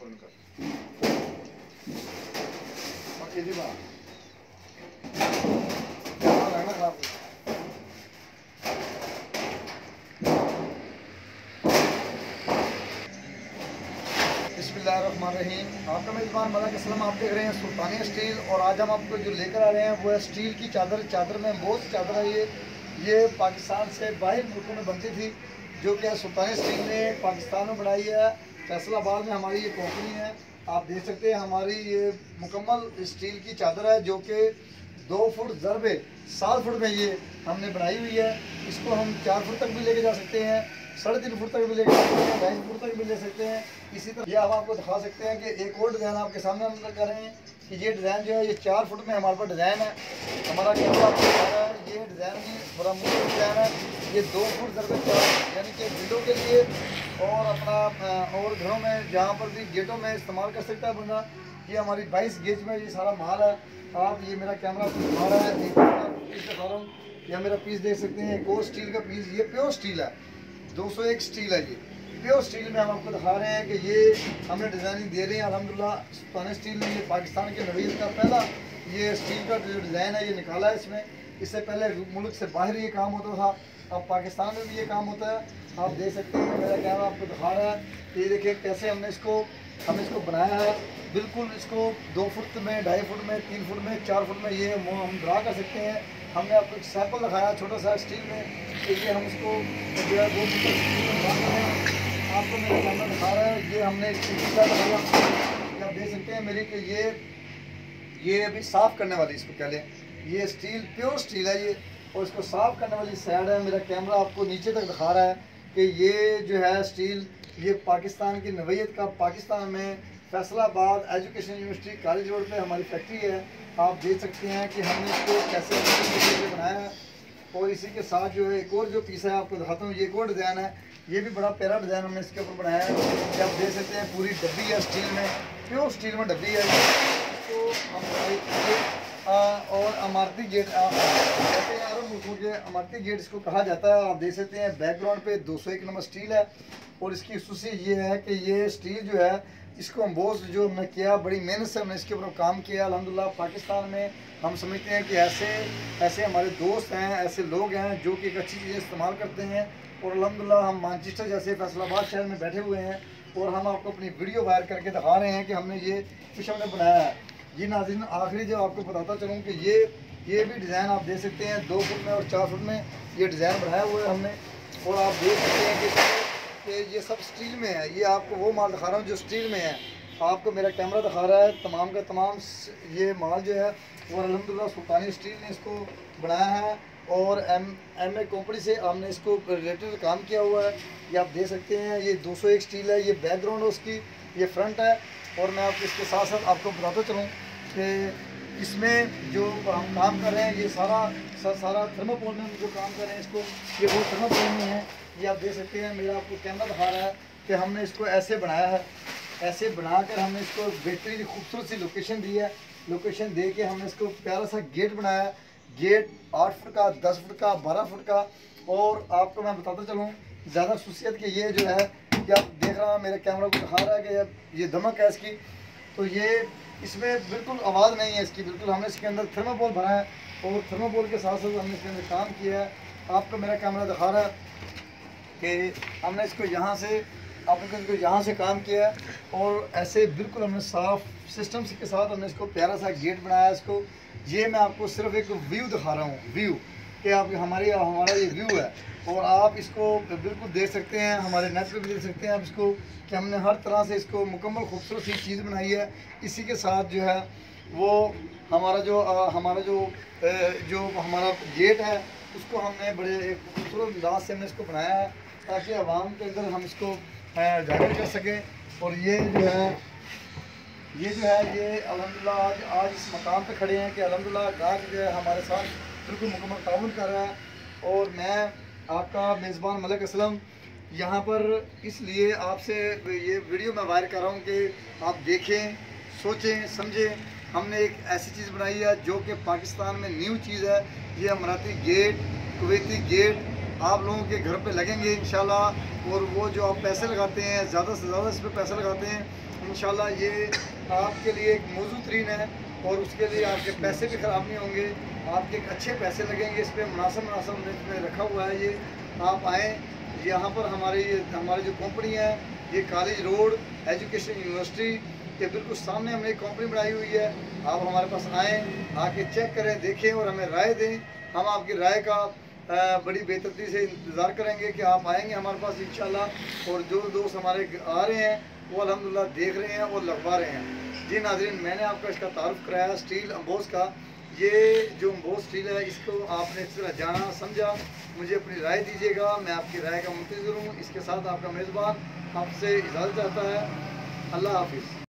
Phone कर और ये भी बात रहना खराब बिस्मिल्लाहिर्रहमानिर्रहीम। आपका मेज़बान मलिक असलम, आप देख रहे हैं सुल्तानिया स्टील। और आज हम आपको जो लेकर आ रहे हैं वो है स्टील की चादर। चादर में बहुत सी चादर है। ये पाकिस्तान से बाहर मुल्कों में बनती थी, जो कि सुल्तानिया स्टील ने पाकिस्तान में बनाई है। फैसलाबाद में हमारी ये कंपनी है। आप देख सकते हैं हमारी ये मुकम्मल स्टील की चादर है, जो कि 2 फुट ज़रबे 7 फुट में ये हमने बनाई हुई है। इसको हम 4 फुट तक भी लेके जा सकते हैं, 3.5 फुट तक भी लेके जा सकते हैं, 2.5 फुट तक भी ले सकते हैं। इसी तरह ये हम आपको दिखा सकते हैं कि एक और डिज़ाइन आपके सामने हम कर रहे हैं कि ये डिज़ाइन जो है ये 4 फुट में हमारे पास डिज़ाइन है। हमारा कैमरा आपको दिखा रहा है। ये डिज़ाइन भी बड़ा मुश्किल डिज़ाइन है। ये 2 फुट ज़रबे 4 यानी कि विंडो के लिए और अपना और घरों में जहाँ पर भी गेटों में इस्तेमाल कर सकता है बंदा। ये हमारी 22 गेज में ये सारा माल है। आप ये मेरा कैमरा आपको दिखा रहा है, एक पीस दिखा रहा हूँ। यह मेरा पीस देख सकते हैं, एक और स्टील का पीस। ये प्योर स्टील है, 201 स्टील है। ये प्योर स्टील में हम आपको दिखा रहे हैं कि ये हमें डिज़ाइनिंग दे रहे हैं अल्हम्दुलिल्लाह। सुल्तानिया स्टील ने ये पाकिस्तान के नवीद का पहला ये स्टील का जो डिज़ाइन है ये निकाला है इसमें। इससे पहले मुल्क से बाहर ये काम होता था, अब पाकिस्तान में भी ये काम होता है। आप देख सकते हैं मेरा कैमरा आपको दिखा रहा है। ये देखिए कैसे हमने इसको बनाया है। बिल्कुल इसको 2 फुट में, 2.5 फुट में, 3 फुट में, 4 फुट में ये हम ड्रा कर सकते हैं। हमने आपको एक सैंपल दिखाया छोटा सा स्टील में कि ये हम इसको जो है 2 फुट तक आपको मेरा कैमरा दिखा रहा है। ये हमने स्टील का दिखाया, आप देख सकते हैं मेरे कि ये अभी साफ़ करने वाली इसको कह लें। ये स्टील प्योर स्टील है ये, और इसको साफ़ करने वाली साइड है। मेरा कैमरा आपको नीचे तक दिखा रहा है कि ये जो है स्टील ये पाकिस्तान की नवीयत का, पाकिस्तान में Faisalabad education university college road पे हमारी फैक्ट्री है। आप देख सकते हैं कि हमने इसको कैसे बनाया है। और इसी के साथ जो है एक और जो पीस है आपको दिखाता हूँ। ये एक और डिज़ाइन है, ये भी बड़ा प्यारा डिज़ाइन हमने इसके ऊपर बनाया है। कि आप देख सकते हैं पूरी डब्बी है स्टील में, प्योर स्टील में डब्बी है। इसको हम और इमारती गेट कहते हैं, अरब मुल्कों के इमारती गेट इसको कहा जाता है। आप देख सकते हैं बैकग्राउंड पे 201 नंबर स्टील है। और इसकी खसूसियत ये है कि ये स्टील जो है इसको हम बहुत जो हमने किया, बड़ी मेहनत से हमने इसके ऊपर काम किया अल्हम्दुलिल्लाह। पाकिस्तान में हम समझते हैं कि ऐसे हमारे दोस्त हैं, ऐसे लोग हैं जो कि एक अच्छी चीज़ें इस्तेमाल करते हैं। और अल्हम्दुलिल्लाह हम मानचेस्टर जैसे फैसलाबाद शहर में बैठे हुए हैं और हम आपको अपनी वीडियो वायरल करके दिखा रहे हैं कि हमने ये कुछ हमने बनाया है। ये नाज़रीन आखिरी जो आपको बताता चलूँ कि ये भी डिज़ाइन आप देख सकते हैं 2 फुट में और 4 फुट में ये डिज़ाइन बनाया हुआ है हमने। और आप देख सकते हैं कि ये सब स्टील में है। ये आपको वो माल दिखा रहा हूँ जो स्टील में है। आपको मेरा कैमरा दिखा रहा है तमाम का तमाम ये माल जो है वो अल्हम्दुलिल्लाह सुल्तानिया स्टील ने इसको बनाया है। और एम ए कंपनी से हमने इसको रिलेटेड काम किया हुआ है। ये आप देख सकते हैं ये 201 स्टील है। ये बैकग्राउंड है उसकी, ये फ्रंट है। और मैं आपको इसके साथ साथ आपको बताता चलूँ कि इसमें जो हम काम कर रहे हैं ये सारा थर्माकोल में जो काम कर रहे हैं इसको, ये वो थर्माकोल में है। ये आप देख सकते हैं मेरा आपको कैमरा दिखा रहा है कि हमने इसको ऐसे बनाया है। ऐसे बनाकर हमने इसको बेहतरीन खूबसूरत सी लोकेशन दी है। लोकेशन दे के हमने इसको प्यारा सा गेट बनाया है। गेट 8 फुट का, 10 फुट का, 12 फुट का। और आपको मैं बताता चलूँ ज़्यादा खसूसियत कि ये जो है कि आप देख रहा हूँ मेरे कैमरा को दिखा रहा है कि ये धमक है इसकी। तो ये इसमें बिल्कुल आवाज़ नहीं है इसकी, बिल्कुल हमने इसके अंदर थर्माकोल भरा है। और थर्माकोल के साथ साथ हमने इसके अंदर काम किया है। आपको मेरा कैमरा दिखा रहा है कि हमने इसको यहाँ से काम किया है। और ऐसे बिल्कुल हमने साफ़ सिस्टम के साथ हमने इसको प्यारा सा गेट बनाया है इसको। ये मैं आपको सिर्फ एक व्यू दिखा रहा हूँ, व्यू कि आप हमारा ये व्यू है। और आप इसको बिल्कुल देख सकते हैं, हमारे नेट पे भी देख सकते हैं आप इसको कि हमने हर तरह से इसको मुकम्मल खूबसूरत सी चीज़ बनाई है। इसी के साथ जो है वो हमारा जो हमारा गेट है उसको हमने बड़े एक खूबसूरत अंदाज से हमने इसको बनाया है ताकि आवाम के अंदर हम इसको जाहिर कर सकें। और ये जो है ये अल्हम्दुलिल्लाह आज इस मकाम पे खड़े हैं कि अल्हम्दुलिल्लाह गाहक जो है हमारे साथ बिल्कुल मुकम्मल ताउन कर रहा है। और मैं आपका मेज़बान मलिक असलम यहाँ पर इसलिए आपसे ये वीडियो मैं वायरल कर रहा हूँ कि आप देखें, सोचें, समझें। हमने एक ऐसी चीज़ बनाई है जो कि पाकिस्तान में न्यू चीज़ है। ये अमराती गेट, कुवैती गेट आप लोगों के घर पे लगेंगे इंशाल्लाह। और वो जो आप पैसे लगाते हैं ज़्यादा से ज़्यादा इस पर पैसे लगाते हैं, इंशाल्लाह ये आपके लिए एक मौजू तरीन है और उसके लिए आपके पैसे भी ख़राब नहीं होंगे, आपके अच्छे पैसे लगेंगे। इस पर मुनासिब रेट में रखा हुआ है। ये आप आएँ यहाँ पर। हमारी जो कंपनी है ये कॉलेज रोड एजुकेशन यूनिवर्सिटी के बिल्कुल सामने हमने एक कंपनी बनाई हुई है। आप हमारे पास आएँ, आके चेक करें, देखें और हमें राय दें। हम आपकी राय का बड़ी बेतरतीब से इंतज़ार करेंगे कि आप आएंगे हमारे पास इंशाल्लाह। और जो दोस्त हमारे आ रहे हैं वो अल्हम्दुलिल्लाह देख रहे हैं और लगवा रहे हैं। जी नाज़रीन, मैंने आपका इसका तारुफ कराया स्टील अम्बोस का। ये जो अम्बोस स्टील है इसको आपने इस तरह जाना समझा, मुझे अपनी राय दीजिएगा। मैं आपकी राय का मुंतज़िर हूँ। इसके साथ आपका मेज़बान आपसे इजाज़त चाहता है। अल्लाह हाफिज़।